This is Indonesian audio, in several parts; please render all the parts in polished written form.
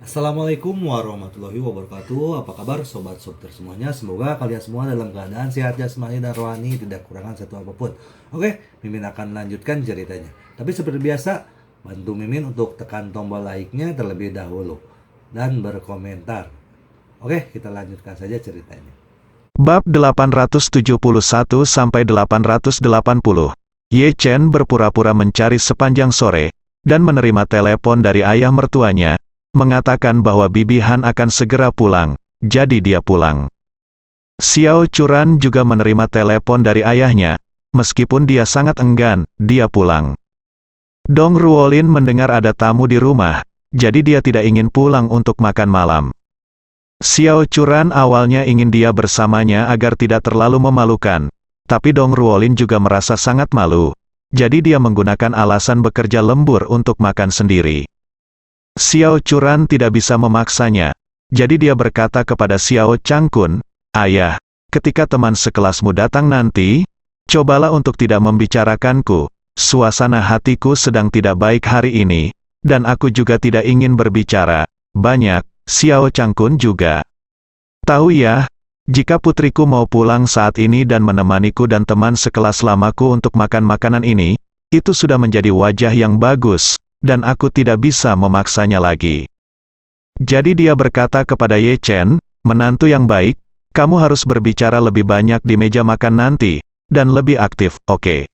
Assalamualaikum warahmatullahi wabarakatuh. Apa kabar sobat Supter semuanya? Semoga kalian semua dalam keadaan sehat jasmani dan rohani, tidak kekurangan satu apapun. Oke, Mimin akan lanjutkan ceritanya. Tapi seperti biasa, bantu Mimin untuk tekan tombol like-nya terlebih dahulu dan berkomentar. Oke, kita lanjutkan saja ceritanya. Bab 871 sampai 880. Ye Chen berpura-pura mencari sepanjang sore dan menerima telepon dari ayah mertuanya, mengatakan bahwa Bibi Han akan segera pulang, jadi dia pulang. Xiao Churan juga menerima telepon dari ayahnya, meskipun dia sangat enggan, dia pulang. Dong Ruolin mendengar ada tamu di rumah, jadi dia tidak ingin pulang untuk makan malam. Xiao Churan awalnya ingin dia bersamanya agar tidak terlalu memalukan, tapi Dong Ruolin juga merasa sangat malu, jadi dia menggunakan alasan bekerja lembur untuk makan sendiri. Xiao Churan tidak bisa memaksanya, jadi dia berkata kepada Xiao Changkun, "Ayah, ketika teman sekelasmu datang nanti, cobalah untuk tidak membicarakanku, suasana hatiku sedang tidak baik hari ini, dan aku juga tidak ingin berbicara banyak." Xiao Changkun juga tahu ya, jika putriku mau pulang saat ini dan menemaniku dan teman sekelas lamaku untuk makan makanan ini, itu sudah menjadi wajah yang bagus, dan aku tidak bisa memaksanya lagi. Jadi dia berkata kepada Ye Chen, "Menantu yang baik, kamu harus berbicara lebih banyak di meja makan nanti, dan lebih aktif, oke?"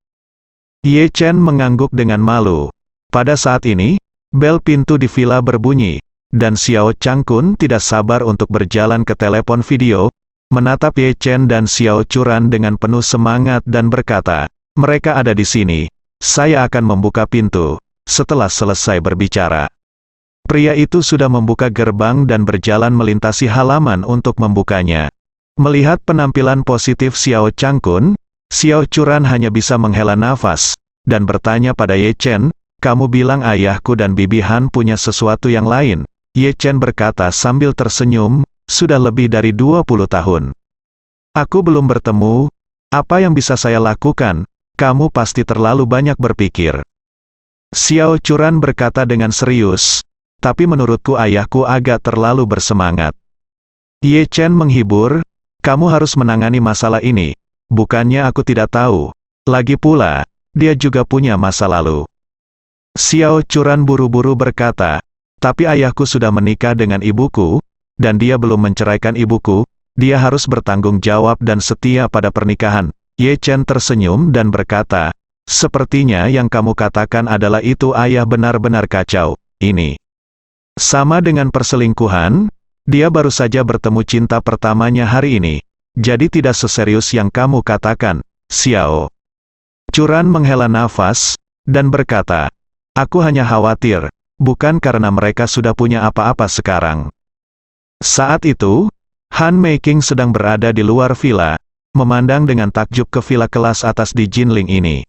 Ye Chen mengangguk dengan malu. Pada saat ini, bel pintu di villa berbunyi, dan Xiao Changkun tidak sabar untuk berjalan ke telepon video, menatap Ye Chen dan Xiao Churan dengan penuh semangat dan berkata, "Mereka ada di sini, saya akan membuka pintu." Setelah selesai berbicara, pria itu sudah membuka gerbang dan berjalan melintasi halaman untuk membukanya. Melihat penampilan positif Xiao Changkun, Xiao Churan hanya bisa menghela nafas, dan bertanya pada Ye Chen, "Kamu bilang ayahku dan Bibi Han punya sesuatu yang lain?" Ye Chen berkata sambil tersenyum, "Sudah lebih dari 20 tahun. Aku belum bertemu, apa yang bisa saya lakukan? Kamu pasti terlalu banyak berpikir." Xiao Churan berkata dengan serius, "Tapi menurutku ayahku agak terlalu bersemangat." Ye Chen menghibur, "Kamu harus menangani masalah ini, bukannya aku tidak tahu. Lagi pula, dia juga punya masa lalu." Xiao Churan buru-buru berkata, "Tapi ayahku sudah menikah dengan ibuku, dan dia belum menceraikan ibuku, dia harus bertanggung jawab dan setia pada pernikahan." Ye Chen tersenyum dan berkata, "Sepertinya yang kamu katakan adalah itu ayah benar-benar kacau. Ini sama dengan perselingkuhan, dia baru saja bertemu cinta pertamanya hari ini, jadi tidak seserius yang kamu katakan." Xiao Churan menghela nafas, dan berkata, "Aku hanya khawatir, bukan karena mereka sudah punya apa-apa sekarang." Saat itu, Han Meiking sedang berada di luar villa, memandang dengan takjub ke villa kelas atas di Jinling ini.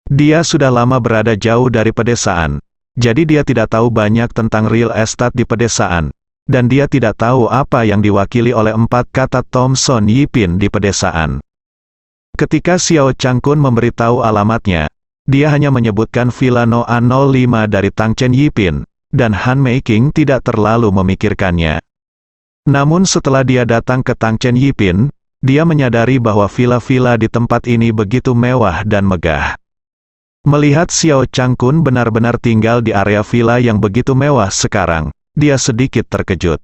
Dia sudah lama berada jauh dari pedesaan, jadi dia tidak tahu banyak tentang real estate di pedesaan, dan dia tidak tahu apa yang diwakili oleh 4 kata Thomson Yipin di pedesaan. Ketika Xiao Changkun memberitahu alamatnya, dia hanya menyebutkan Villa Noa 05 dari Tangchen Yipin, dan Han Meiking tidak terlalu memikirkannya. Namun setelah dia datang ke Tangchen Yipin, dia menyadari bahwa villa-villa di tempat ini begitu mewah dan megah. Melihat Xiao Changkun benar-benar tinggal di area villa yang begitu mewah sekarang, dia sedikit terkejut.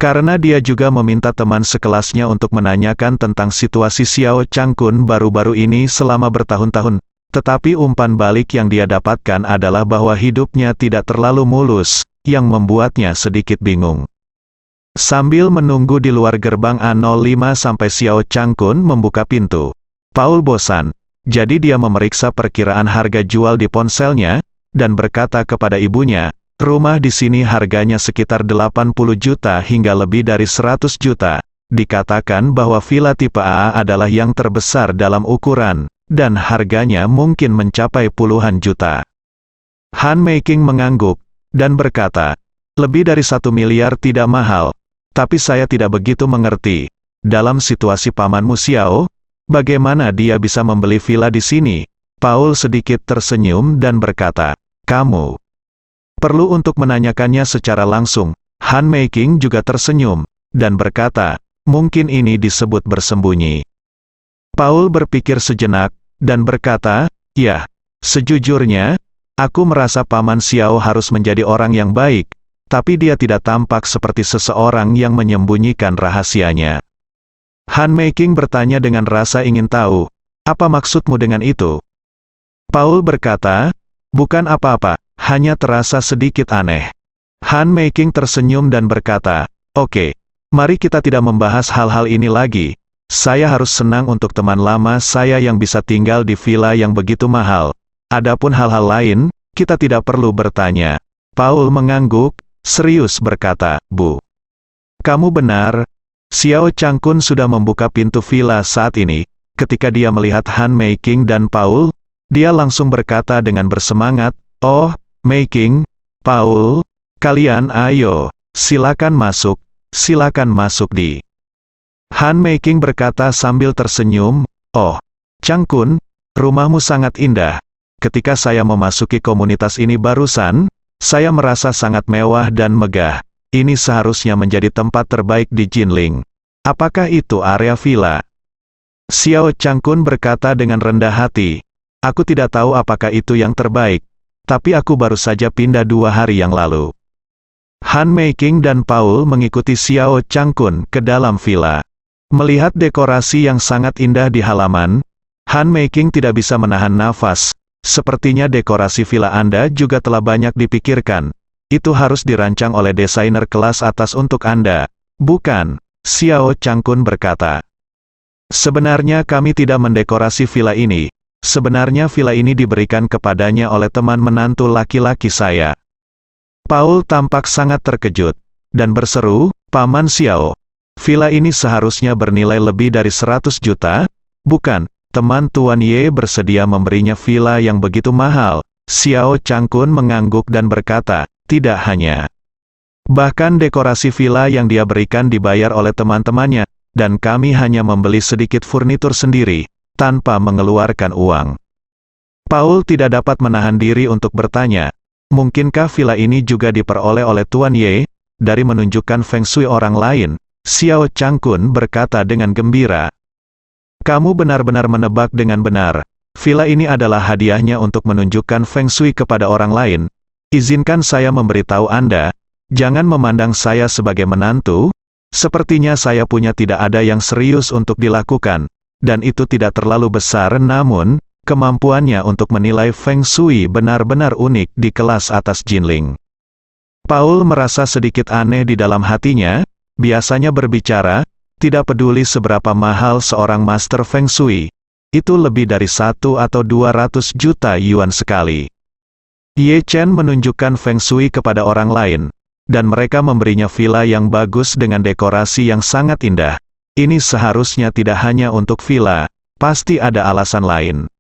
Karena dia juga meminta teman sekelasnya untuk menanyakan tentang situasi Xiao Changkun baru-baru ini selama bertahun-tahun. Tetapi umpan balik yang dia dapatkan adalah bahwa hidupnya tidak terlalu mulus, yang membuatnya sedikit bingung. Sambil menunggu di luar gerbang A05 sampai Xiao Changkun membuka pintu, Paul bosan, jadi dia memeriksa perkiraan harga jual di ponselnya, dan berkata kepada ibunya, "Rumah di sini harganya sekitar 80 juta hingga lebih dari 100 juta. Dikatakan bahwa villa tipe AA adalah yang terbesar dalam ukuran, dan harganya mungkin mencapai puluhan juta." Han Meiking mengangguk, dan berkata, "Lebih dari 1 miliar tidak mahal, tapi saya tidak begitu mengerti. Dalam situasi pamanmu Xiao, bagaimana dia bisa membeli villa di sini?" Paul sedikit tersenyum dan berkata, "Kamu Perlu untuk menanyakannya secara langsung. Han Meiking juga tersenyum, dan berkata, mungkin ini disebut bersembunyi. Paul berpikir sejenak, dan berkata, ya, sejujurnya, aku merasa Paman Xiao harus menjadi orang yang baik, tapi dia tidak tampak seperti seseorang yang menyembunyikan rahasianya. Han Meiking bertanya dengan rasa ingin tahu, apa maksudmu dengan itu? Paul berkata, bukan apa-apa, hanya terasa sedikit aneh. Han Meiking tersenyum dan berkata, oke, mari kita tidak membahas hal-hal ini lagi. Saya harus senang untuk teman lama saya yang bisa tinggal di villa yang begitu mahal. Adapun hal-hal lain, kita tidak perlu bertanya. Paul mengangguk, serius berkata, Bu. Kamu benar. Xiao Changkun sudah membuka pintu villa saat ini. Ketika dia melihat Han Meiking dan Paul, dia langsung berkata dengan bersemangat, oh, Meiking, Paul, kalian ayo, silakan masuk di. Han Meiking berkata sambil tersenyum, oh, Changkun, rumahmu sangat indah. Ketika saya memasuki komunitas ini barusan, saya merasa sangat mewah dan megah. Ini seharusnya menjadi tempat terbaik di Jinling. Apakah itu area villa? Xiao Changkun berkata dengan rendah hati, aku tidak tahu apakah itu yang terbaik, tapi aku baru saja pindah 2 hari yang lalu. Han Meiking dan Paul mengikuti Xiao Changkun ke dalam villa. Melihat dekorasi yang sangat indah di halaman, Han Meiking tidak bisa menahan nafas. Sepertinya dekorasi villa Anda juga telah banyak dipikirkan. Itu harus dirancang oleh desainer kelas atas untuk Anda. Bukan, Xiao Changkun berkata. Sebenarnya kami tidak mendekorasi villa ini. Sebenarnya villa ini diberikan kepadanya oleh teman menantu laki-laki saya. Paul tampak sangat terkejut, dan berseru, Paman Xiao. Villa ini seharusnya bernilai lebih dari 100 juta, bukan, teman Tuan Ye bersedia memberinya villa yang begitu mahal. Xiao Changkun mengangguk dan berkata, tidak hanya. Bahkan dekorasi villa yang dia berikan dibayar oleh teman-temannya, dan kami hanya membeli sedikit furnitur sendiri, tanpa mengeluarkan uang. Paul tidak dapat menahan diri untuk bertanya, mungkinkah villa ini juga diperoleh oleh Tuan Ye, dari menunjukkan feng shui orang lain? Xiao Changkun berkata dengan gembira. Kamu benar-benar menebak dengan benar. Villa ini adalah hadiahnya untuk menunjukkan feng shui kepada orang lain. Izinkan saya memberitahu Anda, jangan memandang saya sebagai menantu. Sepertinya saya punya tidak ada yang serius untuk dilakukan. Dan itu tidak terlalu besar namun, kemampuannya untuk menilai feng shui benar-benar unik di kelas atas Jinling. Paul merasa sedikit aneh di dalam hatinya. Biasanya berbicara, tidak peduli seberapa mahal seorang master feng shui. Itu lebih dari 1 atau 200 juta yuan sekali. Ye Chen menunjukkan feng shui kepada orang lain, dan mereka memberinya villa yang bagus dengan dekorasi yang sangat indah. Ini seharusnya tidak hanya untuk villa, pasti ada alasan lain.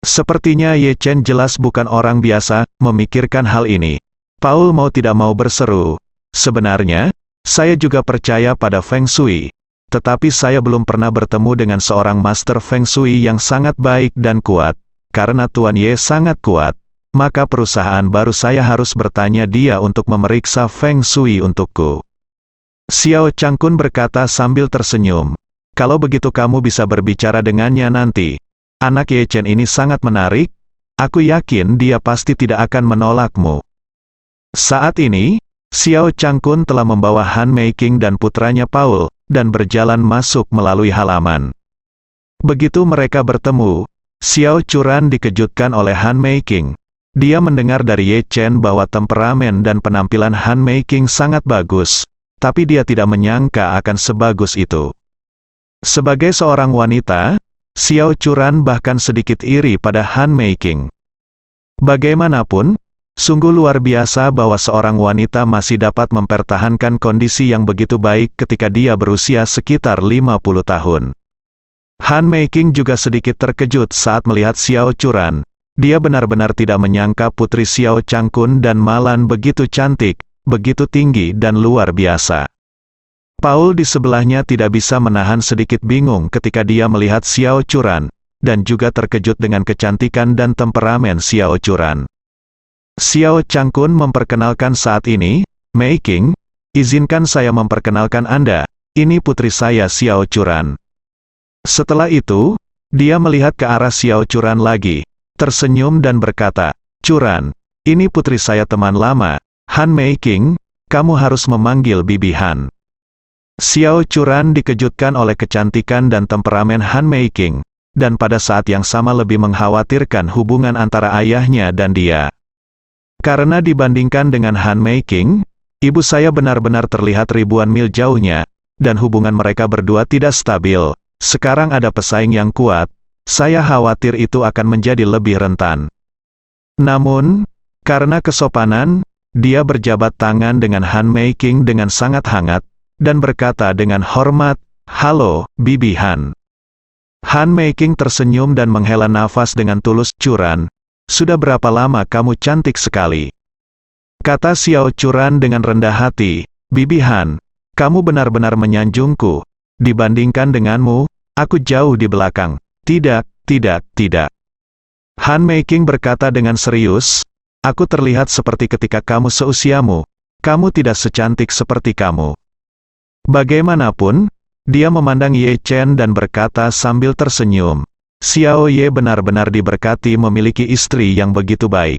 Sepertinya Ye Chen jelas bukan orang biasa, memikirkan hal ini. Paul mau tidak mau berseru, sebenarnya, saya juga percaya pada Feng Shui, tetapi saya belum pernah bertemu dengan seorang master Feng Shui yang sangat baik dan kuat. Karena Tuan Ye sangat kuat, maka perusahaan baru saya harus bertanya dia untuk memeriksa Feng Shui untukku. Xiao Changkun berkata sambil tersenyum, kalau begitu kamu bisa berbicara dengannya nanti. Anak Ye Chen ini sangat menarik, aku yakin dia pasti tidak akan menolakmu. Saat ini, Xiao Changkun telah membawa Han Meiking dan putranya Paul, dan berjalan masuk melalui halaman. Begitu mereka bertemu, Xiao Churan dikejutkan oleh Han Meiking. Dia mendengar dari Ye Chen bahwa temperamen dan penampilan Han Meiking sangat bagus, tapi dia tidak menyangka akan sebagus itu. Sebagai seorang wanita, Xiao Churan bahkan sedikit iri pada Han Meiking. Bagaimanapun, sungguh luar biasa bahwa seorang wanita masih dapat mempertahankan kondisi yang begitu baik ketika dia berusia sekitar 50 tahun. Han Meiking juga sedikit terkejut saat melihat Xiao Churan. Dia benar-benar tidak menyangka putri Xiao Changkun dan Malan begitu cantik, begitu tinggi dan luar biasa. Paul di sebelahnya tidak bisa menahan sedikit bingung ketika dia melihat Xiao Churan, dan juga terkejut dengan kecantikan dan temperamen Xiao Churan. Xiao Changkun memperkenalkan saat ini, Mei Qing, izinkan saya memperkenalkan Anda, ini putri saya Xiao Churan. Setelah itu, dia melihat ke arah Xiao Churan lagi, tersenyum dan berkata, Churan, ini putri saya teman lama, Han Mei Qing, kamu harus memanggil Bibi Han. Xiao Churan dikejutkan oleh kecantikan dan temperamen Han Mei Qing, dan pada saat yang sama lebih mengkhawatirkan hubungan antara ayahnya dan dia. Karena dibandingkan dengan Han Mei Qing, ibu saya benar-benar terlihat ribuan mil jauhnya, dan hubungan mereka berdua tidak stabil. Sekarang ada pesaing yang kuat, saya khawatir itu akan menjadi lebih rentan. Namun, karena kesopanan, dia berjabat tangan dengan Han Mei Qing dengan sangat hangat, dan berkata dengan hormat, Halo, Bibi Han. Han Mei Qing tersenyum dan menghela nafas dengan tulus, Churan, sudah berapa lama kamu cantik sekali? Kata Xiao Churan dengan rendah hati, Bibi Han, kamu benar-benar menyanjungku. Dibandingkan denganmu, aku jauh di belakang. Tidak, tidak, tidak. Han Mei Qing berkata dengan serius, aku terlihat seperti ketika kamu seusiamu. Kamu tidak secantik seperti kamu. Bagaimanapun, dia memandang Ye Chen dan berkata sambil tersenyum, Xiao Ye benar-benar diberkati memiliki istri yang begitu baik.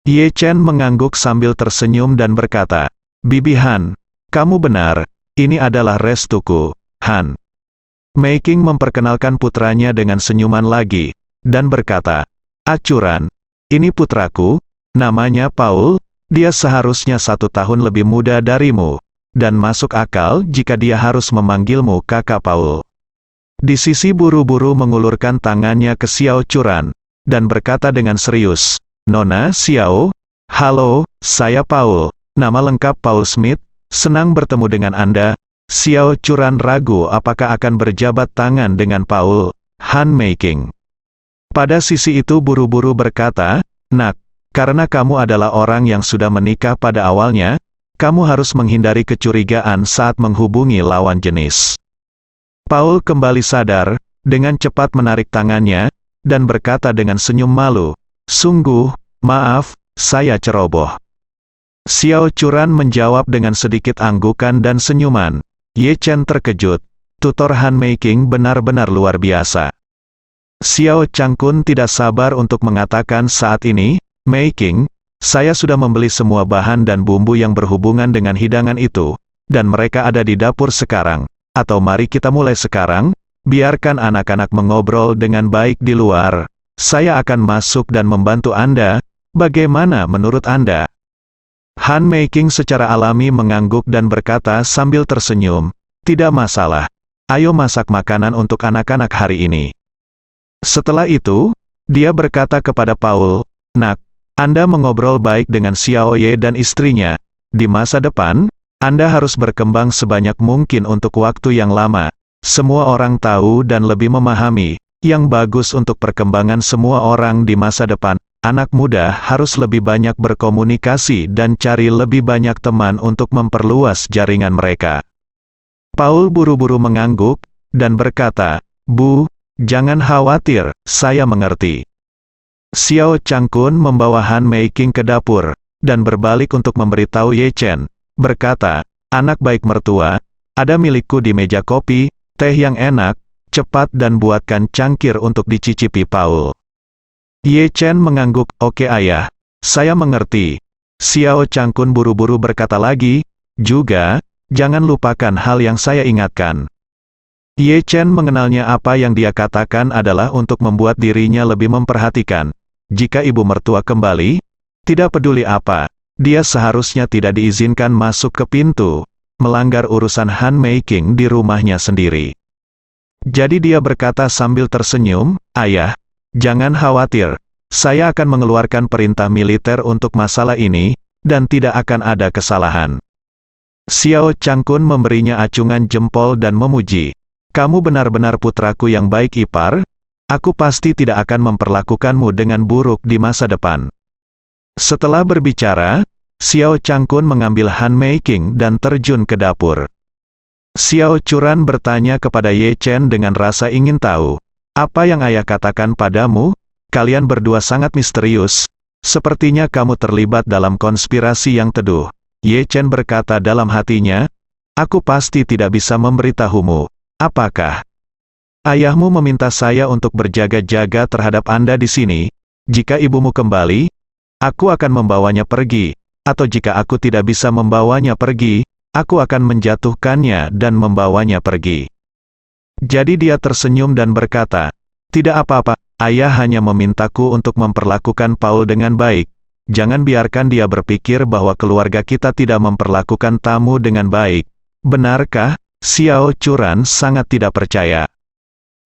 Ye Chen mengangguk sambil tersenyum dan berkata, Bibi Han, kamu benar, ini adalah restuku, Han. Mei Qing memperkenalkan putranya dengan senyuman lagi, dan berkata, Churan, ini putraku, namanya Paul, dia seharusnya 1 tahun lebih muda darimu, dan masuk akal jika dia harus memanggilmu kakak Paul. Di sisi buru-buru mengulurkan tangannya ke Xiao Churan, dan berkata dengan serius, Nona Xiao, halo, saya Paul, nama lengkap Paul Smith, senang bertemu dengan Anda. Xiao Churan ragu apakah akan berjabat tangan dengan Paul, Han Mei Qing. Pada sisi itu buru-buru berkata, Nak, karena kamu adalah orang yang sudah menikah pada awalnya, kamu harus menghindari kecurigaan saat menghubungi lawan jenis. Paul kembali sadar, dengan cepat menarik tangannya, dan berkata dengan senyum malu, sungguh, maaf, saya ceroboh. Xiao Churan menjawab dengan sedikit anggukan dan senyuman. Ye Chen terkejut, tutor Han Mei Qing benar-benar luar biasa. Xiao Changkun tidak sabar untuk mengatakan saat ini, Mei Qing, saya sudah membeli semua bahan dan bumbu yang berhubungan dengan hidangan itu, dan mereka ada di dapur sekarang. Atau mari kita mulai sekarang, biarkan anak-anak mengobrol dengan baik di luar. Saya akan masuk dan membantu Anda, bagaimana menurut Anda? Han Mei Qing secara alami mengangguk dan berkata sambil tersenyum, tidak masalah, ayo masak makanan untuk anak-anak hari ini. Setelah itu, dia berkata kepada Paul, Nak, Anda mengobrol baik dengan Xiao Ye dan istrinya, di masa depan, Anda harus berkembang sebanyak mungkin untuk waktu yang lama. Semua orang tahu dan lebih memahami, yang bagus untuk perkembangan semua orang di masa depan. Anak muda harus lebih banyak berkomunikasi dan cari lebih banyak teman untuk memperluas jaringan mereka. Paul buru-buru mengangguk, dan berkata, Bu, jangan khawatir, saya mengerti. Xiao Changkun membawa Han Mei Qing ke dapur, dan berbalik untuk memberitahu Ye Chen. Berkata, anak baik mertua, ada milikku di meja kopi, teh yang enak, cepat dan buatkan cangkir untuk dicicipi Paul. Ye Chen mengangguk, oke ayah, saya mengerti. Xiao Changkun buru-buru berkata lagi, juga, jangan lupakan hal yang saya ingatkan. Ye Chen mengenalnya apa yang dia katakan adalah untuk membuat dirinya lebih memperhatikan. Jika ibu mertua kembali, tidak peduli apa, dia seharusnya tidak diizinkan masuk ke pintu, melanggar urusan Han Mei Qing di rumahnya sendiri. Jadi dia berkata sambil tersenyum, ayah, jangan khawatir, saya akan mengeluarkan perintah militer untuk masalah ini, dan tidak akan ada kesalahan. Xiao Changkun memberinya acungan jempol dan memuji. Kamu benar-benar putraku yang baik ipar, aku pasti tidak akan memperlakukanmu dengan buruk di masa depan. Setelah berbicara, Xiao Changkun mengambil Han Mei Qing dan terjun ke dapur. Xiao Churan bertanya kepada Ye Chen dengan rasa ingin tahu, apa yang ayah katakan padamu? Kalian berdua sangat misterius, Sepertinya kamu terlibat dalam konspirasi yang teduh. Ye Chen berkata dalam hatinya, aku pasti tidak bisa memberitahumu. Apakah ayahmu meminta saya untuk berjaga-jaga terhadap Anda di sini? Jika ibumu kembali, aku akan membawanya pergi. Atau jika aku tidak bisa membawanya pergi, aku akan menjatuhkannya dan membawanya pergi. Jadi dia tersenyum dan berkata, tidak apa-apa, ayah hanya memintaku untuk memperlakukan Paul dengan baik. Jangan biarkan dia berpikir bahwa keluarga kita tidak memperlakukan tamu dengan baik. Benarkah? Xiao Churan sangat tidak percaya.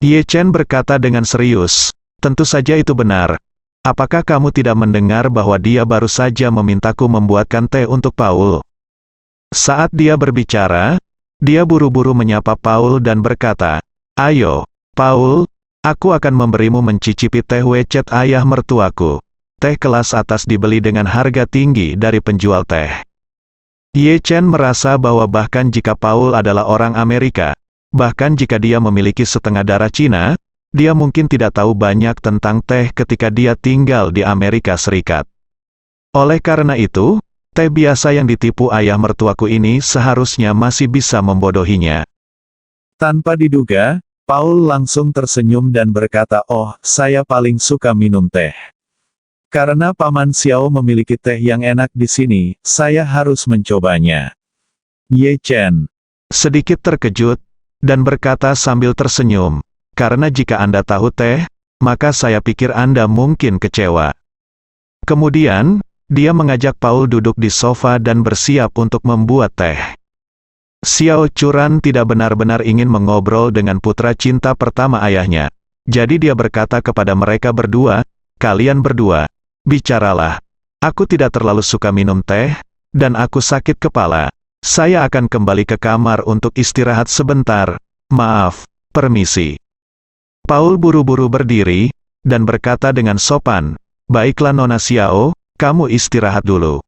Ye Chen berkata dengan serius, tentu saja itu benar. Apakah kamu tidak mendengar bahwa dia baru saja memintaku membuatkan teh untuk Paul? Saat dia berbicara, dia buru-buru menyapa Paul dan berkata, ayo, Paul, aku akan memberimu mencicipi teh wecet ayah mertuaku. Teh kelas atas dibeli dengan harga tinggi dari penjual teh. Ye Chen merasa bahwa bahkan jika Paul adalah orang Amerika, bahkan jika dia memiliki setengah darah Cina, dia mungkin tidak tahu banyak tentang teh ketika dia tinggal di Amerika Serikat. Oleh karena itu, teh biasa yang ditipu ayah mertuaku ini seharusnya masih bisa membodohinya. Tanpa diduga, Paul langsung tersenyum dan berkata, oh, saya paling suka minum teh. Karena Paman Xiao memiliki teh yang enak di sini, saya harus mencobanya. Ye Chen sedikit terkejut, dan berkata sambil tersenyum, karena jika Anda tahu teh, maka saya pikir Anda mungkin kecewa. Kemudian, dia mengajak Paul duduk di sofa dan bersiap untuk membuat teh. Xiao Churan tidak benar-benar ingin mengobrol dengan putra cinta pertama ayahnya. Jadi dia berkata kepada mereka berdua, kalian berdua, bicaralah. Aku tidak terlalu suka minum teh, dan aku sakit kepala. Saya akan kembali ke kamar untuk istirahat sebentar. Maaf, permisi. Paul buru-buru berdiri, dan berkata dengan sopan, baiklah Nona Xiao, kamu istirahat dulu.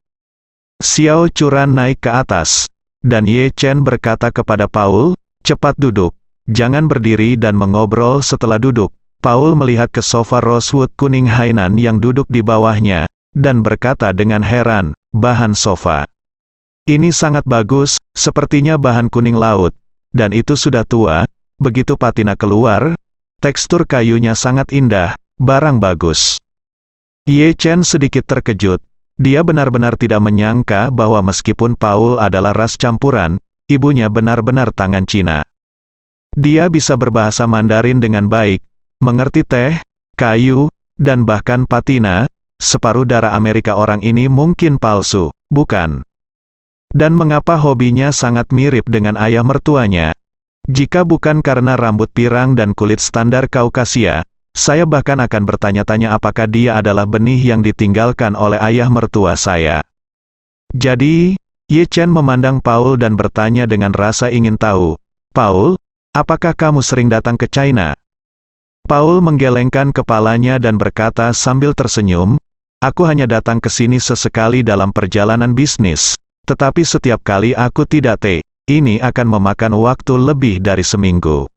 Xiao Churan naik ke atas, dan Ye Chen berkata kepada Paul, cepat duduk, jangan berdiri dan mengobrol setelah duduk. Paul melihat ke sofa rosewood kuning Hainan yang duduk di bawahnya, dan berkata dengan heran, bahan sofa ini sangat bagus, sepertinya bahan kuning laut, dan itu sudah tua. Begitu patina keluar, tekstur kayunya sangat indah, barang bagus. Ye Chen sedikit terkejut. Dia benar-benar tidak menyangka bahwa meskipun Paul adalah ras campuran, ibunya benar-benar tangan Cina. Dia bisa berbahasa Mandarin dengan baik, mengerti teh, kayu, dan bahkan patina. Separuh darah Amerika orang ini mungkin palsu, bukan? Dan mengapa hobinya sangat mirip dengan ayah mertuanya? Jika bukan karena rambut pirang dan kulit standar Kaukasia, saya bahkan akan bertanya-tanya apakah dia adalah benih yang ditinggalkan oleh ayah mertua saya. Jadi, Ye Chen memandang Paul dan bertanya dengan rasa ingin tahu, Paul, apakah kamu sering datang ke China? Paul menggelengkan kepalanya dan berkata sambil tersenyum, aku hanya datang ke sini sesekali dalam perjalanan bisnis, tetapi setiap kali aku tidak ini akan memakan waktu lebih dari seminggu.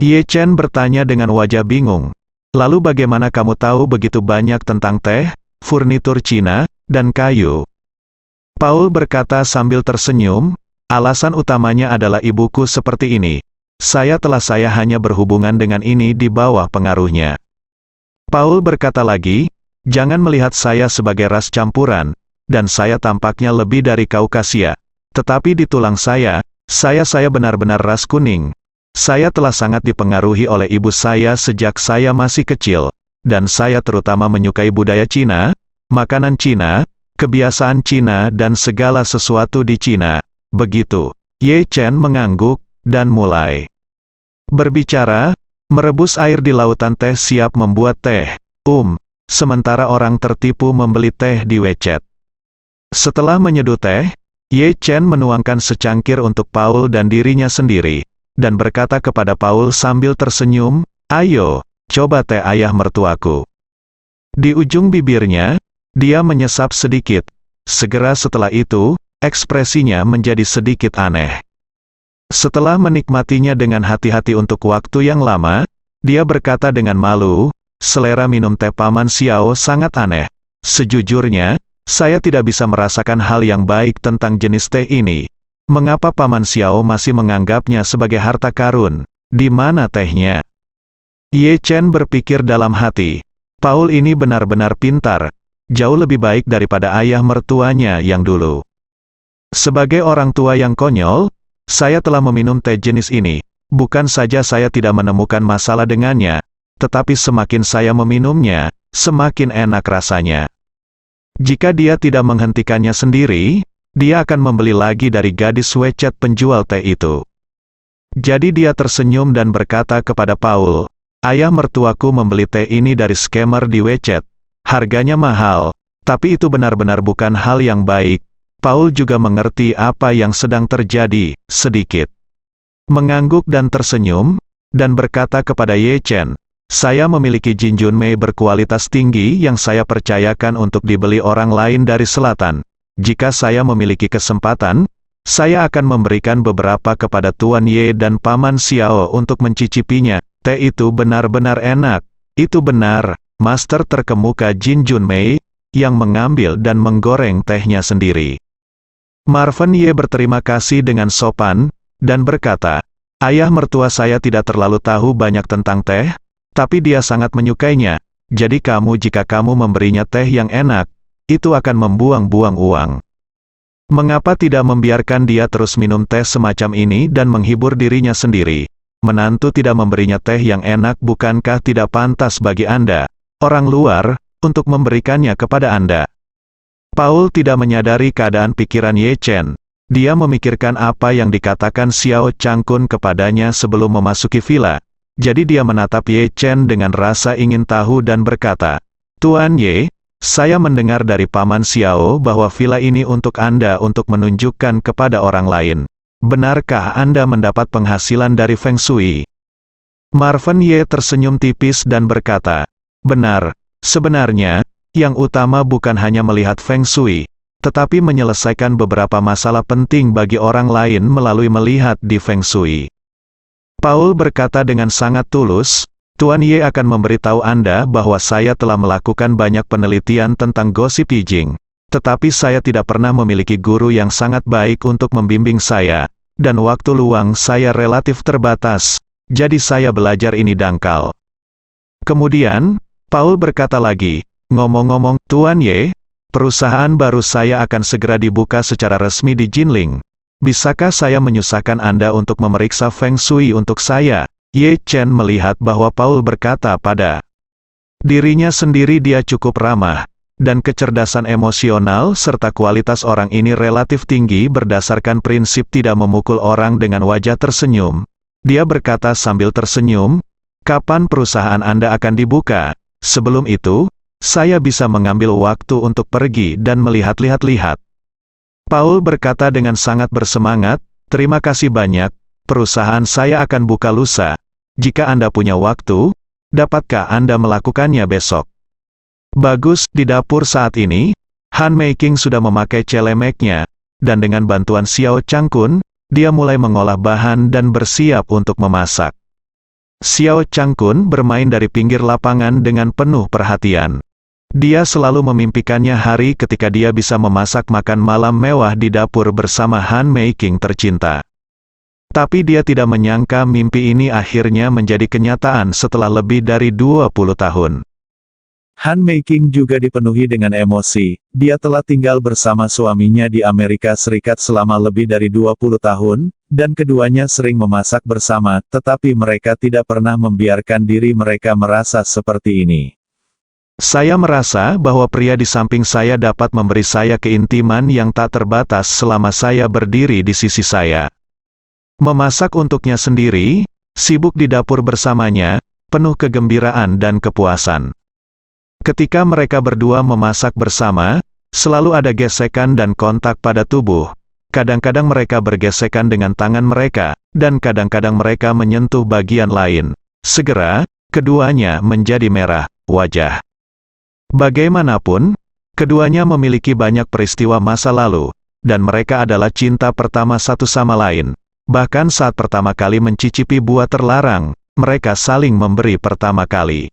Ye Chen bertanya dengan wajah bingung. Lalu bagaimana kamu tahu begitu banyak tentang teh, furnitur Cina, dan kayu? Paul berkata sambil tersenyum, alasan utamanya adalah ibuku seperti ini. Saya hanya berhubungan dengan ini di bawah pengaruhnya. Paul berkata lagi, jangan melihat saya sebagai ras campuran, dan saya tampaknya lebih dari Kaukasia. Tetapi di tulang saya benar-benar ras kuning. Saya telah sangat dipengaruhi oleh ibu saya sejak saya masih kecil, dan saya terutama menyukai budaya Cina, makanan Cina, kebiasaan Cina dan segala sesuatu di Cina. Begitu. Ye Chen mengangguk, dan mulai berbicara, merebus air di lautan teh siap membuat teh. Sementara orang tertipu membeli teh di Wechat. Setelah menyeduh teh, Ye Chen menuangkan secangkir untuk Paul dan dirinya sendiri, dan berkata kepada Paul sambil tersenyum, ayo, coba teh ayah mertuaku. Di ujung bibirnya, dia menyesap sedikit. Segera setelah itu, ekspresinya menjadi sedikit aneh. Setelah menikmatinya dengan hati-hati untuk waktu yang lama, dia berkata dengan malu, selera minum teh Paman Xiao sangat aneh. Sejujurnya, saya tidak bisa merasakan hal yang baik tentang jenis teh ini. Mengapa Paman Xiao masih menganggapnya sebagai harta karun? Di mana tehnya? Ye Chen berpikir dalam hati. Paul ini benar-benar pintar, jauh lebih baik daripada ayah mertuanya yang dulu. Sebagai orang tua yang konyol, saya telah meminum teh jenis ini. Bukan saja saya tidak menemukan masalah dengannya, tetapi semakin saya meminumnya, semakin enak rasanya. Jika dia tidak menghentikannya sendiri, dia akan membeli lagi dari gadis WeChat penjual teh itu. Jadi dia tersenyum dan berkata kepada Paul, "Ayah mertuaku membeli teh ini dari scammer di WeChat. Harganya mahal, tapi itu benar-benar bukan hal yang baik." Paul juga mengerti apa yang sedang terjadi, sedikit mengangguk dan tersenyum, dan berkata kepada Ye Chen, "Saya memiliki Jinjun Mei berkualitas tinggi yang saya percayakan untuk dibeli orang lain dari selatan. Jika saya memiliki kesempatan, saya akan memberikan beberapa kepada Tuan Ye dan Paman Xiao untuk mencicipinya. Teh itu benar-benar enak." Itu benar, Master terkemuka Jinjun Mei, yang mengambil dan menggoreng tehnya sendiri. Marvin Ye berterima kasih dengan sopan, dan berkata, "Ayah mertua saya tidak terlalu tahu banyak tentang teh, tapi dia sangat menyukainya. Jadi jika kamu memberinya teh yang enak, itu akan membuang-buang uang. Mengapa tidak membiarkan dia terus minum teh semacam ini dan menghibur dirinya sendiri? Menantu tidak memberinya teh yang enak, bukankah tidak pantas bagi Anda, orang luar, untuk memberikannya kepada Anda?" Paul tidak menyadari keadaan pikiran Ye Chen. Dia memikirkan apa yang dikatakan Xiao Changkun kepadanya sebelum memasuki villa. Jadi dia menatap Ye Chen dengan rasa ingin tahu dan berkata, "Tuan Ye, saya mendengar dari Paman Xiao bahwa villa ini untuk Anda untuk menunjukkan kepada orang lain. Benarkah Anda mendapat penghasilan dari Feng Shui?" Marvin Ye tersenyum tipis dan berkata, "Benar, sebenarnya, yang utama bukan hanya melihat Feng Shui, tetapi menyelesaikan beberapa masalah penting bagi orang lain melalui melihat di Feng Shui." Paul berkata dengan sangat tulus, "Tuan Ye akan memberitahu Anda bahwa saya telah melakukan banyak penelitian tentang gosip Yijing. Tetapi saya tidak pernah memiliki guru yang sangat baik untuk membimbing saya, dan waktu luang saya relatif terbatas, jadi saya belajar ini dangkal." Kemudian, Paul berkata lagi, "Ngomong-ngomong, Tuan Ye, perusahaan baru saya akan segera dibuka secara resmi di Jinling. Bisakah saya menyusahkan Anda untuk memeriksa Feng Shui untuk saya?" Ye Chen melihat bahwa Paul berkata pada dirinya sendiri dia cukup ramah, dan kecerdasan emosional serta kualitas orang ini relatif tinggi berdasarkan prinsip tidak memukul orang dengan wajah tersenyum. Dia berkata sambil tersenyum, "Kapan perusahaan Anda akan dibuka? Sebelum itu, saya bisa mengambil waktu untuk pergi dan melihat-lihat." Paul berkata dengan sangat bersemangat, "Terima kasih banyak, perusahaan saya akan buka lusa. Jika Anda punya waktu, dapatkah Anda melakukannya besok?" Bagus, di dapur saat ini, Han Meiking sudah memakai celemeknya, dan dengan bantuan Xiao Changkun, dia mulai mengolah bahan dan bersiap untuk memasak. Xiao Changkun bermain dari pinggir lapangan dengan penuh perhatian. Dia selalu memimpikannya hari ketika dia bisa memasak makan malam mewah di dapur bersama Han Meiking tercinta. Tapi dia tidak menyangka mimpi ini akhirnya menjadi kenyataan setelah lebih dari 20 tahun. Han Meiking juga dipenuhi dengan emosi. Dia telah tinggal bersama suaminya di Amerika Serikat selama lebih dari 20 tahun, dan keduanya sering memasak bersama, tetapi mereka tidak pernah membiarkan diri mereka merasa seperti ini. "Saya merasa bahwa pria di samping saya dapat memberi saya keintiman yang tak terbatas selama saya berdiri di sisi saya." Memasak untuknya sendiri, sibuk di dapur bersamanya, penuh kegembiraan dan kepuasan. Ketika mereka berdua memasak bersama, selalu ada gesekan dan kontak pada tubuh. Kadang-kadang mereka bergesekan dengan tangan mereka, dan kadang-kadang mereka menyentuh bagian lain. Segera, keduanya menjadi merah wajah. Bagaimanapun, keduanya memiliki banyak peristiwa masa lalu, dan mereka adalah cinta pertama satu sama lain. Bahkan saat pertama kali mencicipi buah terlarang, mereka saling memberi pertama kali.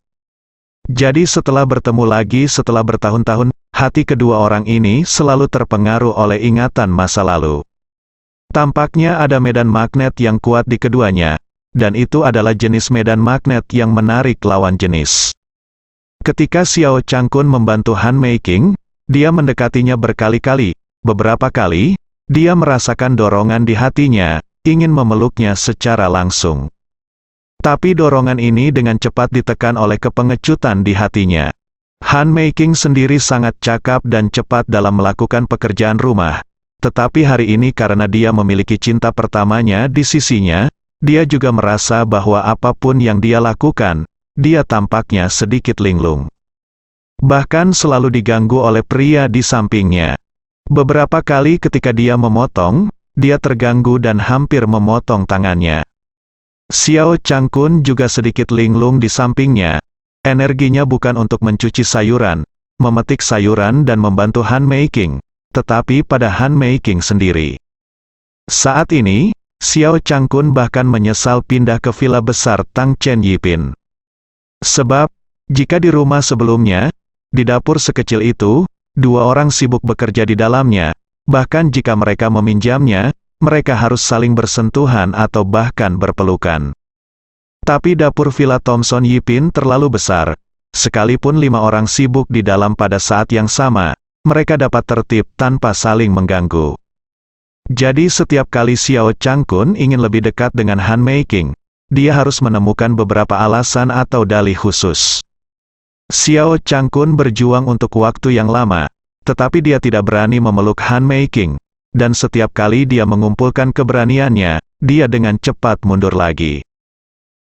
Jadi setelah bertemu lagi setelah bertahun-tahun, hati kedua orang ini selalu terpengaruh oleh ingatan masa lalu. Tampaknya ada medan magnet yang kuat di keduanya, dan itu adalah jenis medan magnet yang menarik lawan jenis. Ketika Xiao Changkun membantu Han Meiking, dia mendekatinya berkali-kali. Beberapa kali, dia merasakan dorongan di hatinya, ingin memeluknya secara langsung. Tapi dorongan ini dengan cepat ditekan oleh kepengecutan di hatinya. Han Meiking sendiri sangat cakap dan cepat dalam melakukan pekerjaan rumah. Tetapi hari ini karena dia memiliki cinta pertamanya di sisinya, dia juga merasa bahwa apapun yang dia lakukan, dia tampaknya sedikit linglung. Bahkan selalu diganggu oleh pria di sampingnya. Beberapa kali ketika dia memotong, dia terganggu dan hampir memotong tangannya. Xiao Changkun juga sedikit linglung di sampingnya. Energinya bukan untuk mencuci sayuran, memetik sayuran dan membantu Han Meiking, tetapi pada Han Meiking sendiri. Saat ini, Xiao Changkun bahkan menyesal pindah ke villa besar Tang Chen Yipin. Sebab, jika di rumah sebelumnya, di dapur sekecil itu, dua orang sibuk bekerja di dalamnya, bahkan jika mereka meminjamnya, mereka harus saling bersentuhan atau bahkan berpelukan. Tapi dapur villa Thomson Yipin terlalu besar, sekalipun 5 orang sibuk di dalam pada saat yang sama, mereka dapat tertib tanpa saling mengganggu. Jadi setiap kali Xiao Changkun ingin lebih dekat dengan Han Meiking, dia harus menemukan beberapa alasan atau dalih khusus. Xiao Changkun berjuang untuk waktu yang lama, tetapi dia tidak berani memeluk Han Meiking, dan setiap kali dia mengumpulkan keberaniannya, dia dengan cepat mundur lagi.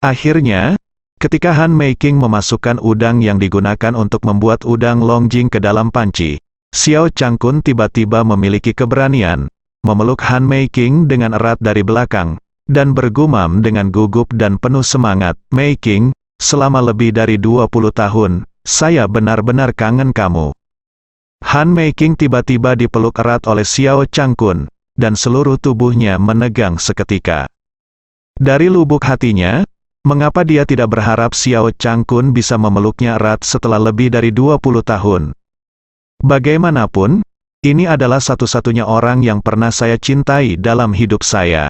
Akhirnya, ketika Han Meiking memasukkan udang yang digunakan untuk membuat udang longjing ke dalam panci, Xiao Changkun tiba-tiba memiliki keberanian, memeluk Han Meiking dengan erat dari belakang, dan bergumam dengan gugup dan penuh semangat, "Meiking, selama lebih dari 20 tahun, saya benar-benar kangen kamu." Han Meiking tiba-tiba dipeluk erat oleh Xiao Changkun, dan seluruh tubuhnya menegang seketika. Dari lubuk hatinya, mengapa dia tidak berharap Xiao Changkun bisa memeluknya erat setelah lebih dari 20 tahun? Bagaimanapun, ini adalah satu-satunya orang yang pernah saya cintai dalam hidup saya.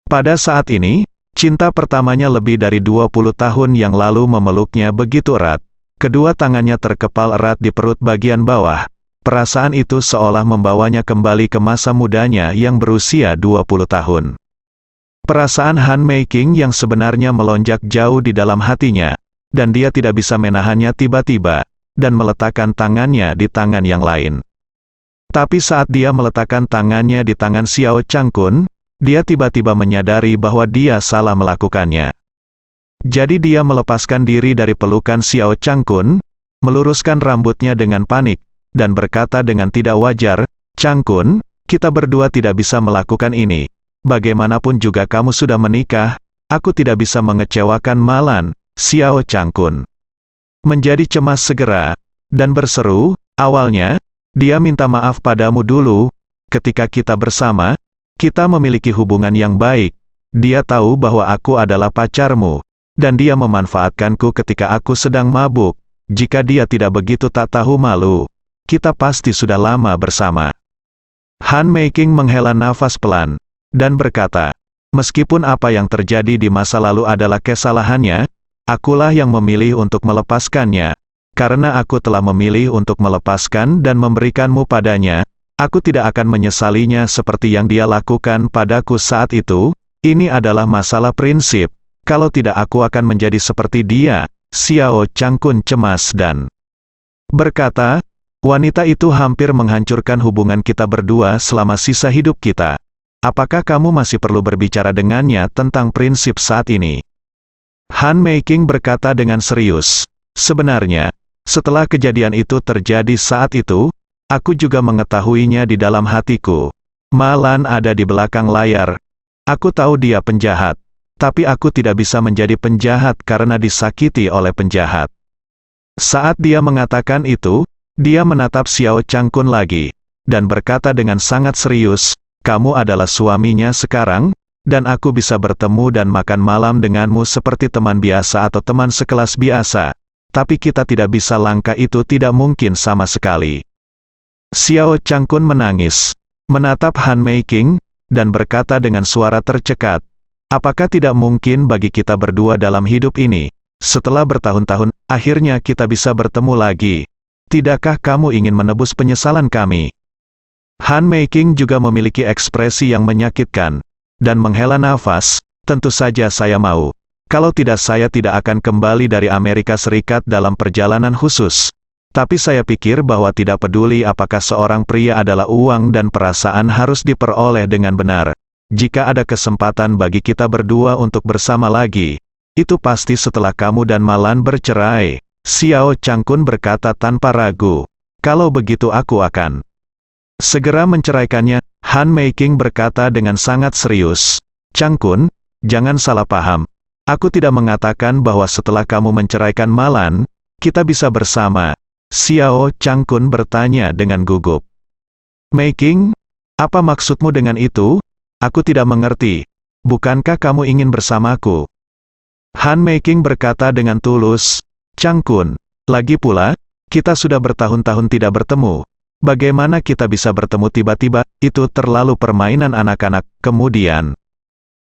Pada saat ini, cinta pertamanya lebih dari 20 tahun yang lalu memeluknya begitu erat. Kedua tangannya terkepal erat di perut bagian bawah. Perasaan itu seolah membawanya kembali ke masa mudanya yang berusia 20 tahun. Perasaan Han Meiking yang sebenarnya melonjak jauh di dalam hatinya, dan dia tidak bisa menahannya tiba-tiba, dan meletakkan tangannya di tangan yang lain. Tapi saat dia meletakkan tangannya di tangan Xiao Changkun, dia tiba-tiba menyadari bahwa dia salah melakukannya. Jadi dia melepaskan diri dari pelukan Xiao Changkun, meluruskan rambutnya dengan panik, dan berkata dengan tidak wajar, "Changkun, kita berdua tidak bisa melakukan ini. Bagaimanapun juga kamu sudah menikah, aku tidak bisa mengecewakan Malan." Xiao Changkun menjadi cemas segera, dan berseru, "Awalnya, dia minta maaf padamu dulu. Ketika kita bersama, kita memiliki hubungan yang baik. Dia tahu bahwa aku adalah pacarmu, dan dia memanfaatkanku ketika aku sedang mabuk. Jika dia tidak begitu tak tahu malu, kita pasti sudah lama bersama." Han Meiking menghela nafas pelan, dan berkata, "Meskipun apa yang terjadi di masa lalu adalah kesalahannya, akulah yang memilih untuk melepaskannya. Karena aku telah memilih untuk melepaskan dan memberikanmu padanya, aku tidak akan menyesalinya seperti yang dia lakukan padaku saat itu. Ini adalah masalah prinsip. Kalau tidak aku akan menjadi seperti dia." Xiao Changkun cemas dan berkata, "Wanita itu hampir menghancurkan hubungan kita berdua selama sisa hidup kita. Apakah kamu masih perlu berbicara dengannya tentang prinsip saat ini?" Han Meiking berkata dengan serius, "Sebenarnya, setelah kejadian itu terjadi saat itu, aku juga mengetahuinya di dalam hatiku. Malan ada di belakang layar. Aku tahu dia penjahat, tapi aku tidak bisa menjadi penjahat karena disakiti oleh penjahat." Saat dia mengatakan itu, dia menatap Xiao Changkun lagi, dan berkata dengan sangat serius, "Kamu adalah suaminya sekarang, dan aku bisa bertemu dan makan malam denganmu seperti teman biasa atau teman sekelas biasa. tapi kita tidak bisa langkah itu tidak mungkin sama sekali. Xiao Changkun menangis, menatap Han Meiking, dan berkata dengan suara tercekat, apakah tidak mungkin bagi kita berdua dalam hidup ini, setelah bertahun-tahun, akhirnya kita bisa bertemu lagi? Tidakkah kamu ingin menebus penyesalan kami? Han Meiking juga memiliki ekspresi yang menyakitkan, dan menghela nafas, tentu saja saya mau. Kalau tidak saya tidak akan kembali dari Amerika Serikat dalam perjalanan khusus. Tapi saya pikir bahwa tidak peduli apakah seorang pria adalah uang dan perasaan harus diperoleh dengan benar. Jika ada kesempatan bagi kita berdua untuk bersama lagi, itu pasti setelah kamu dan Malan bercerai. Xiao Changkun berkata tanpa ragu. Kalau begitu aku akan segera menceraikannya. Han Meiking berkata dengan sangat serius. Changkun, jangan salah paham. Aku tidak mengatakan bahwa setelah kamu menceraikan Malan, kita bisa bersama. Xiao Changkun bertanya dengan gugup. Meiking, apa maksudmu dengan itu? Aku tidak mengerti. Bukankah kamu ingin bersamaku? Han Meiking berkata dengan tulus. Changkun, lagi pula, kita sudah bertahun-tahun tidak bertemu. Bagaimana kita bisa bertemu tiba-tiba? Itu terlalu permainan anak-anak. Kemudian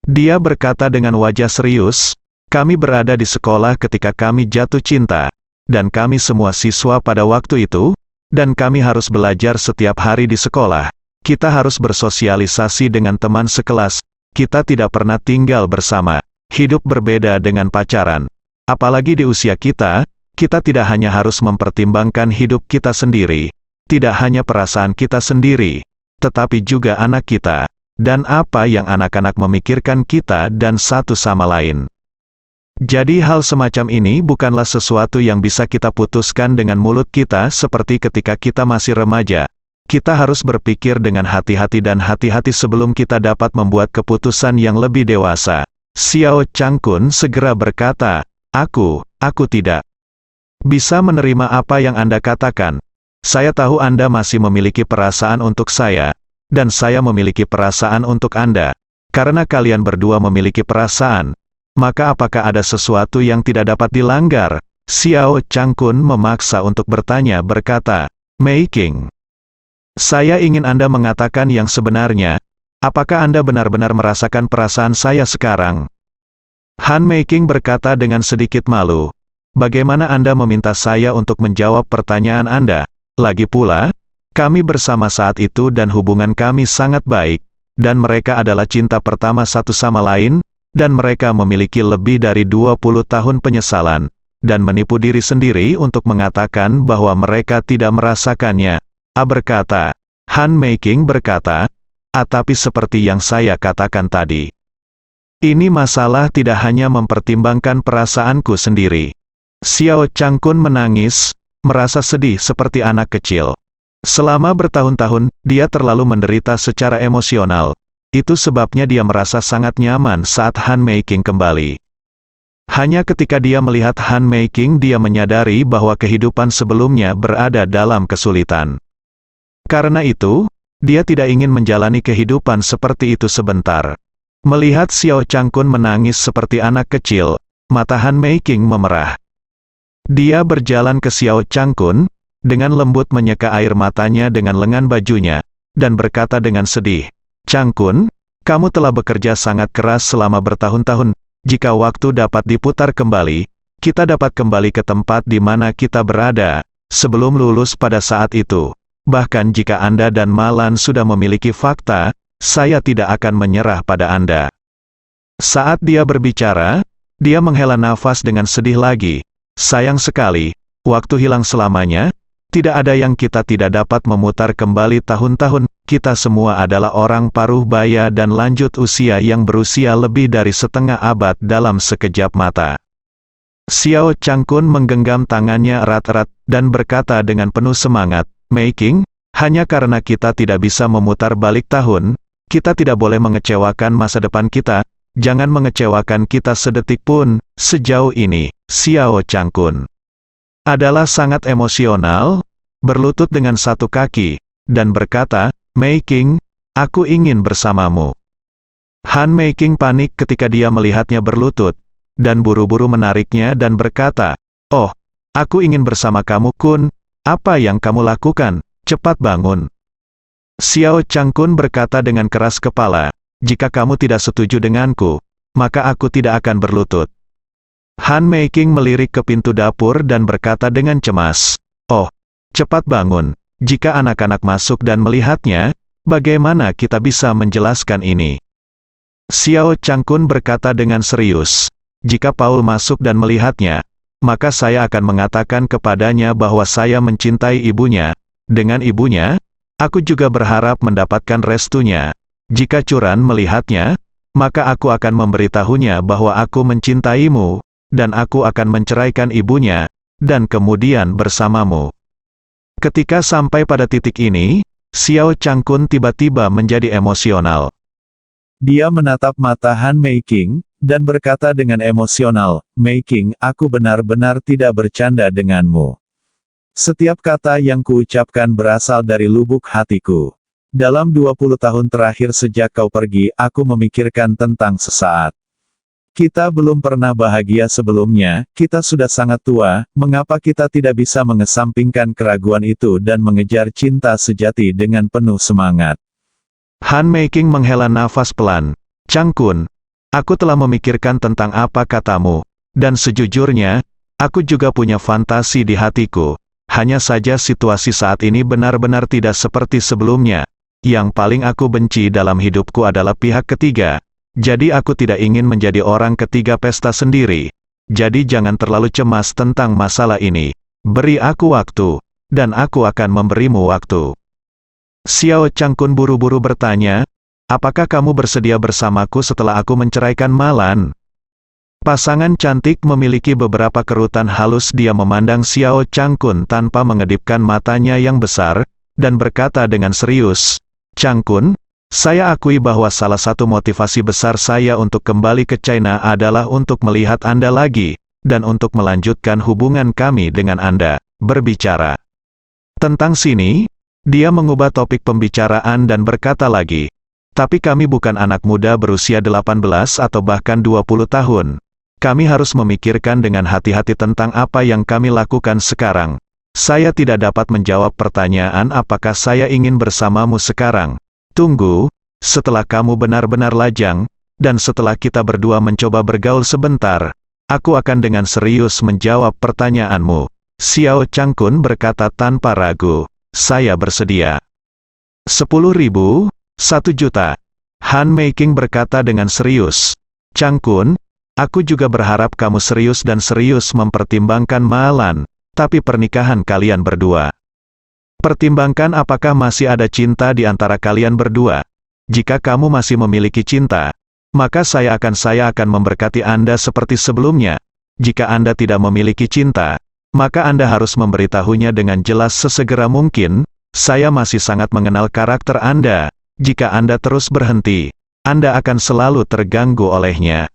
dia berkata dengan wajah serius, kami berada di sekolah ketika kami jatuh cinta, dan kami semua siswa pada waktu itu, dan kami harus belajar setiap hari di sekolah. Kita harus bersosialisasi dengan teman sekelas, kita tidak pernah tinggal bersama, hidup berbeda dengan pacaran. Apalagi di usia kita tidak hanya harus mempertimbangkan hidup kita sendiri, tidak hanya perasaan kita sendiri, tetapi juga anak kita. Dan apa yang anak-anak memikirkan kita dan satu sama lain. Jadi hal semacam ini bukanlah sesuatu yang bisa kita putuskan dengan mulut kita seperti ketika kita masih remaja. Kita harus berpikir dengan hati-hati dan hati-hati sebelum kita dapat membuat keputusan yang lebih dewasa. Xiao Changkun segera berkata, aku tidak bisa menerima apa yang Anda katakan. Saya tahu Anda masih memiliki perasaan untuk saya. Dan saya memiliki perasaan untuk Anda. Karena kalian berdua memiliki perasaan, maka apakah ada sesuatu yang tidak dapat dilanggar? Xiao Changkun memaksa untuk bertanya berkata, Meiking, saya ingin Anda mengatakan yang sebenarnya. Apakah Anda benar-benar merasakan perasaan saya sekarang? Han Meiking berkata dengan sedikit malu. Bagaimana Anda meminta saya untuk menjawab pertanyaan Anda? Lagi pula, kami bersama saat itu dan hubungan kami sangat baik, dan mereka adalah cinta pertama satu sama lain, dan mereka memiliki lebih dari 20 tahun penyesalan, dan menipu diri sendiri untuk mengatakan bahwa mereka tidak merasakannya. Berkata, Han Meiking berkata, tapi seperti yang saya katakan tadi. Ini masalah tidak hanya mempertimbangkan perasaanku sendiri. Xiao Changkun menangis, merasa sedih seperti anak kecil. Selama bertahun-tahun, dia terlalu menderita secara emosional. Itu sebabnya dia merasa sangat nyaman saat Han Meiking kembali. Hanya ketika dia melihat Han Meiking dia menyadari bahwa kehidupan sebelumnya berada dalam kesulitan. Karena itu, dia tidak ingin menjalani kehidupan seperti itu sebentar. Melihat Xiao Changkun menangis seperti anak kecil, mata Han Meiking memerah. Dia berjalan ke Xiao Changkun, dengan lembut menyeka air matanya dengan lengan bajunya, dan berkata dengan sedih, Changkun, kamu telah bekerja sangat keras selama bertahun-tahun. Jika waktu dapat diputar kembali, kita dapat kembali ke tempat di mana kita berada, sebelum lulus pada saat itu. Bahkan jika Anda dan Malan sudah memiliki fakta, saya tidak akan menyerah pada Anda. Saat dia berbicara, dia menghela nafas dengan sedih lagi. Sayang sekali, waktu hilang selamanya. Tidak ada yang kita tidak dapat memutar kembali tahun-tahun. Kita semua adalah orang paruh baya dan lanjut usia yang berusia lebih dari setengah abad dalam sekejap mata. Xiao Changkun menggenggam tangannya erat-erat, dan berkata dengan penuh semangat, Meiking, hanya karena kita tidak bisa memutar balik tahun, kita tidak boleh mengecewakan masa depan kita. Jangan mengecewakan kita sedetik pun. Sejauh ini, Xiao Changkun adalah sangat emosional, berlutut dengan satu kaki, dan berkata, Meiking, aku ingin bersamamu. Han Meiking panik ketika dia melihatnya berlutut, dan buru-buru menariknya dan berkata, oh, Aku ingin bersama kamu, Kun. Apa yang kamu lakukan? Cepat bangun. Xiao Changkun berkata dengan keras kepala, jika kamu tidak setuju denganku, maka aku tidak akan berlutut. Han Meiking melirik ke pintu dapur dan berkata dengan cemas, oh, cepat bangun. Jika anak-anak masuk dan melihatnya, bagaimana kita bisa menjelaskan ini? Xiao Changkun berkata dengan serius, jika Paul masuk dan melihatnya, maka saya akan mengatakan kepadanya bahwa saya mencintai ibunya. Dengan ibunya, aku juga berharap mendapatkan restunya. Jika Curan melihatnya, maka aku akan memberitahunya bahwa aku mencintaimu, dan aku akan menceraikan ibunya, dan kemudian bersamamu. Ketika sampai pada titik ini, Xiao Changkun tiba-tiba menjadi emosional. Dia menatap mata Han Meiking, dan berkata dengan emosional, Meiking, aku benar-benar tidak bercanda denganmu. Setiap kata yang kuucapkan berasal dari lubuk hatiku. Dalam 20 tahun terakhir sejak kau pergi, aku memikirkan tentang sesaat. Kita belum pernah bahagia sebelumnya, kita sudah sangat tua, mengapa kita tidak bisa mengesampingkan keraguan itu dan mengejar cinta sejati dengan penuh semangat? Han Meiking menghela nafas pelan. Changkun, aku telah memikirkan tentang apa katamu, dan sejujurnya, aku juga punya fantasi di hatiku. Hanya saja situasi saat ini benar-benar tidak seperti sebelumnya. Yang paling aku benci dalam hidupku adalah pihak ketiga. Jadi aku tidak ingin menjadi orang ketiga pesta sendiri. Jadi jangan terlalu cemas tentang masalah ini. Beri aku waktu, dan aku akan memberimu waktu. Xiao Changkun buru-buru bertanya, apakah kamu bersedia bersamaku setelah aku menceraikan Malan? Pasangan cantik memiliki beberapa kerutan halus. Dia memandang Xiao Changkun tanpa mengedipkan matanya yang besar, dan berkata dengan serius, Changkun, saya akui bahwa salah satu motivasi besar saya untuk kembali ke China adalah untuk melihat Anda lagi, dan untuk melanjutkan hubungan kami dengan Anda. Berbicara tentang sini, dia mengubah topik pembicaraan dan berkata lagi, tapi kami bukan anak muda berusia 18 atau bahkan 20 tahun. Kami harus memikirkan dengan hati-hati tentang apa yang kami lakukan sekarang. Saya tidak dapat menjawab pertanyaan apakah saya ingin bersamamu sekarang. Tunggu, setelah kamu benar-benar lajang, dan setelah kita berdua mencoba bergaul sebentar, aku akan dengan serius menjawab pertanyaanmu. Xiao Changkun berkata tanpa ragu, saya bersedia. 10.000, 1 juta. Han Meiking berkata dengan serius, Changkun, aku juga berharap kamu serius dan serius mempertimbangkan Malan, tapi pernikahan kalian berdua. Pertimbangkan apakah masih ada cinta di antara kalian berdua. Jika kamu masih memiliki cinta, maka saya akan memberkati Anda seperti sebelumnya. Jika Anda tidak memiliki cinta, maka Anda harus memberitahunya dengan jelas sesegera mungkin. Saya masih sangat mengenal karakter Anda. Jika Anda terus berhenti, Anda akan selalu terganggu olehnya.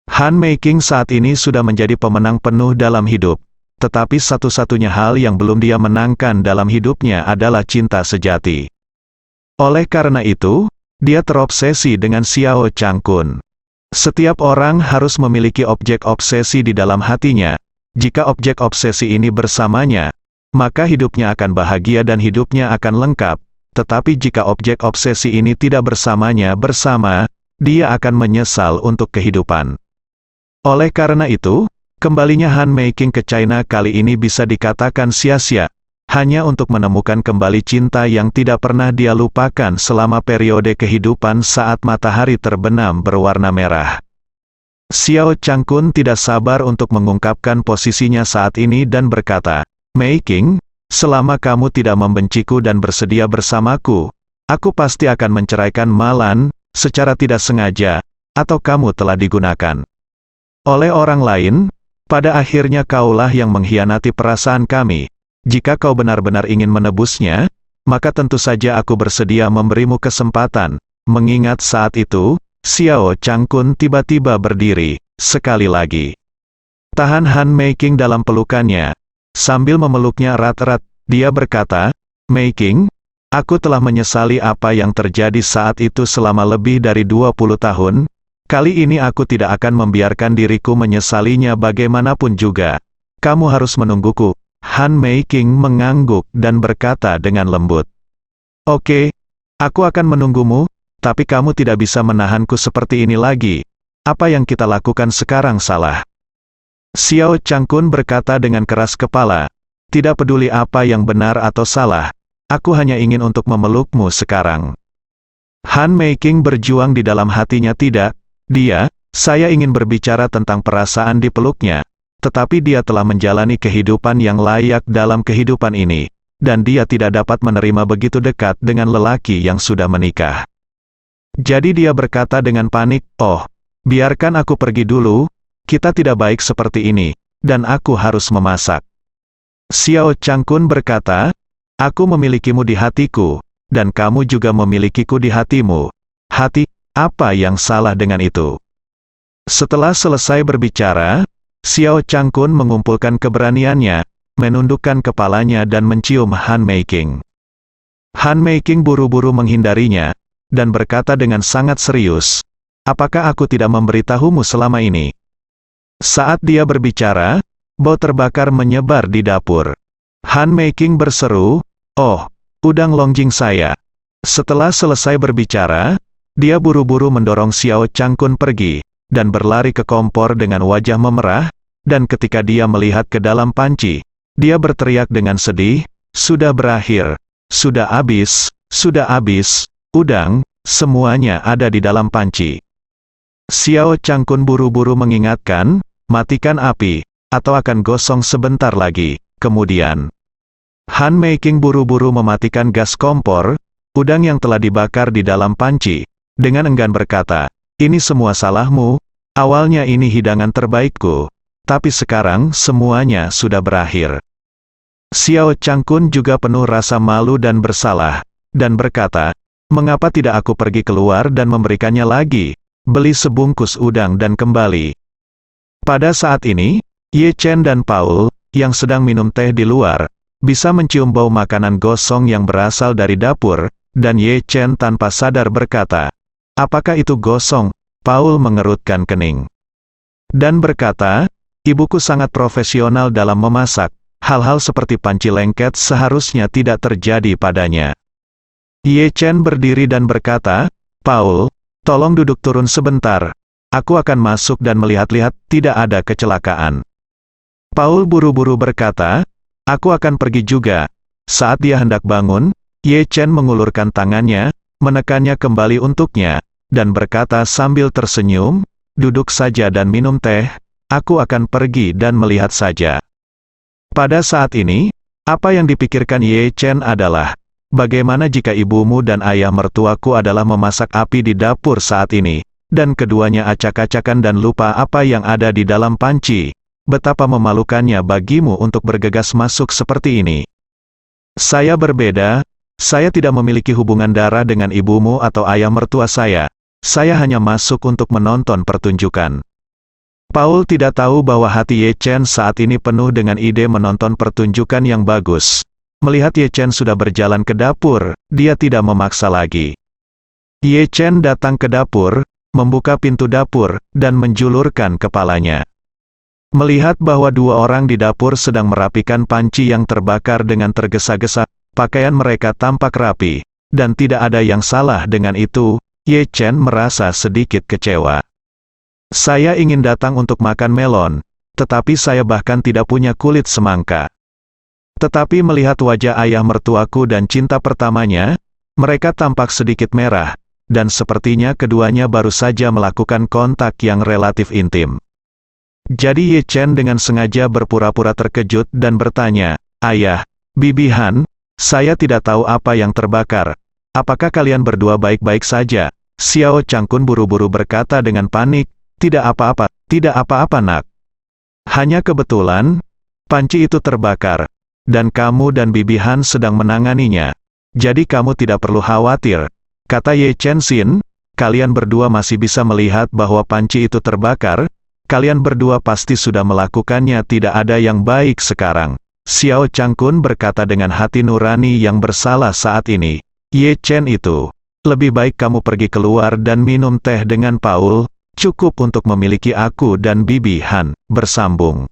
Han Meiking saat ini sudah menjadi pemenang penuh dalam hidup. Tetapi satu-satunya hal yang belum dia menangkan dalam hidupnya adalah cinta sejati. Oleh karena itu, dia terobsesi dengan Xiao Changkun. Setiap orang harus memiliki objek obsesi di dalam hatinya. Jika objek obsesi ini bersamanya, maka hidupnya akan bahagia dan hidupnya akan lengkap. Tetapi jika objek obsesi ini tidak bersamanya bersama, dia akan menyesal untuk kehidupan. Oleh karena itu, kembalinya Han Meiking ke China kali ini bisa dikatakan sia-sia, hanya untuk menemukan kembali cinta yang tidak pernah dia lupakan selama periode kehidupan saat matahari terbenam berwarna merah. Xiao Changkun tidak sabar untuk mengungkapkan posisinya saat ini dan berkata, Meiking, selama kamu tidak membenciku dan bersedia bersamaku, aku pasti akan menceraikan Malan, secara tidak sengaja, atau kamu telah digunakan oleh orang lain. Pada akhirnya kaulah yang mengkhianati perasaan kami. Jika kau benar-benar ingin menebusnya, maka tentu saja aku bersedia memberimu kesempatan. Mengingat saat itu, Xiao Changkun tiba-tiba berdiri, sekali lagi. Tahan Han Meiking dalam pelukannya. Sambil memeluknya erat-erat, dia berkata, Meiking, aku telah menyesali apa yang terjadi saat itu selama lebih dari 20 tahun. Kali ini aku tidak akan membiarkan diriku menyesalinya bagaimanapun juga. kamu harus menungguku. Han Meiking mengangguk dan berkata dengan lembut. Oke, aku akan menunggumu, tapi kamu tidak bisa menahanku seperti ini lagi. Apa yang kita lakukan sekarang salah. Xiao Changkun berkata dengan keras kepala. Tidak peduli apa yang benar atau salah, aku hanya ingin untuk memelukmu sekarang. Han Meiking berjuang di dalam hatinya tidak, saya ingin berbicara tentang perasaan di peluknya, tetapi dia telah menjalani kehidupan yang layak dalam kehidupan ini, dan dia tidak dapat menerima begitu dekat dengan lelaki yang sudah menikah. Jadi dia berkata dengan panik, oh, biarkan aku pergi dulu, kita tidak baik seperti ini, dan aku harus memasak. Xiao Changkun berkata, aku memilikimu di hatiku, dan kamu juga memilikiku di hatimu. Hati, apa yang salah dengan itu? Setelah selesai berbicara, Xiao Changkun mengumpulkan keberaniannya, menundukkan kepalanya dan mencium Han Meiking. Han Meiking buru-buru menghindarinya, dan berkata dengan sangat serius, apakah aku tidak memberitahumu selama ini? Saat dia berbicara, bau terbakar menyebar di dapur. Han Meiking berseru, oh, udang longjing saya. Setelah selesai berbicara, dia buru-buru mendorong Xiao Changkun pergi, dan berlari ke kompor dengan wajah memerah, dan ketika dia melihat ke dalam panci, dia berteriak dengan sedih, sudah berakhir, sudah habis, udang, semuanya ada di dalam panci. Xiao Changkun buru-buru mengingatkan, matikan api, atau akan gosong sebentar lagi. Kemudian, Han Meiking buru-buru mematikan gas kompor, udang yang telah dibakar di dalam panci, dengan enggan berkata, ini semua salahmu, awalnya ini hidangan terbaikku, tapi sekarang semuanya sudah berakhir. Xiao Changkun juga penuh rasa malu dan bersalah, dan berkata, mengapa tidak aku pergi keluar dan memberikannya lagi, beli sebungkus udang dan kembali. Pada saat ini, Ye Chen dan Paul, yang sedang minum teh di luar, bisa mencium bau makanan gosong yang berasal dari dapur, dan Ye Chen tanpa sadar berkata, apakah itu gosong? Paul mengerutkan kening. Dan berkata, ibuku sangat profesional dalam memasak, hal-hal seperti panci lengket seharusnya tidak terjadi padanya. Ye Chen berdiri dan berkata, Paul, tolong duduk turun sebentar. Aku akan masuk dan melihat-lihat, tidak ada kecelakaan. Paul buru-buru berkata, aku akan pergi juga. Saat dia hendak bangun, Ye Chen mengulurkan tangannya, menekannya kembali untuknya, dan berkata sambil tersenyum, duduk saja dan minum teh, aku akan pergi dan melihat saja. Pada saat ini, apa yang dipikirkan Ye Chen adalah, bagaimana jika ibumu dan ayah mertuaku adalah memasak api di dapur saat ini, dan keduanya acak-acakan dan lupa apa yang ada di dalam panci. Betapa memalukannya bagimu untuk bergegas masuk seperti ini. Saya berbeda, saya tidak memiliki hubungan darah dengan ibumu atau ayah mertua saya hanya masuk untuk menonton pertunjukan. Paul tidak tahu bahwa hati Ye Chen saat ini penuh dengan ide menonton pertunjukan yang bagus. Melihat Ye Chen sudah berjalan ke dapur, dia tidak memaksa lagi. Ye Chen datang ke dapur, membuka pintu dapur, dan menjulurkan kepalanya. Melihat bahwa dua orang di dapur sedang merapikan panci yang terbakar dengan tergesa-gesa, pakaian mereka tampak rapi, dan tidak ada yang salah dengan itu, Ye Chen merasa sedikit kecewa. Saya ingin datang untuk makan melon, tetapi saya bahkan tidak punya kulit semangka. Tetapi melihat wajah ayah mertuaku dan cinta pertamanya, mereka tampak sedikit merah, dan sepertinya keduanya baru saja melakukan kontak yang relatif intim. Jadi Ye Chen dengan sengaja berpura-pura terkejut dan bertanya, ayah, Bibi Han, saya tidak tahu apa yang terbakar. Apakah kalian berdua baik-baik saja? Xiao Changkun buru-buru berkata dengan panik, tidak apa-apa nak. Hanya kebetulan, panci itu terbakar, dan kamu dan Bibi Han sedang menanganinya. Jadi kamu tidak perlu khawatir. Kata Ye Chen Xin, kalian berdua masih bisa melihat bahwa panci itu terbakar, kalian berdua pasti sudah melakukannya, tidak ada yang baik sekarang. Xiao Changkun berkata dengan hati nurani yang bersalah saat ini, Ye Chen itu, lebih baik kamu pergi keluar dan minum teh dengan Paul, cukup untuk memiliki aku dan Bibi Han, bersambung.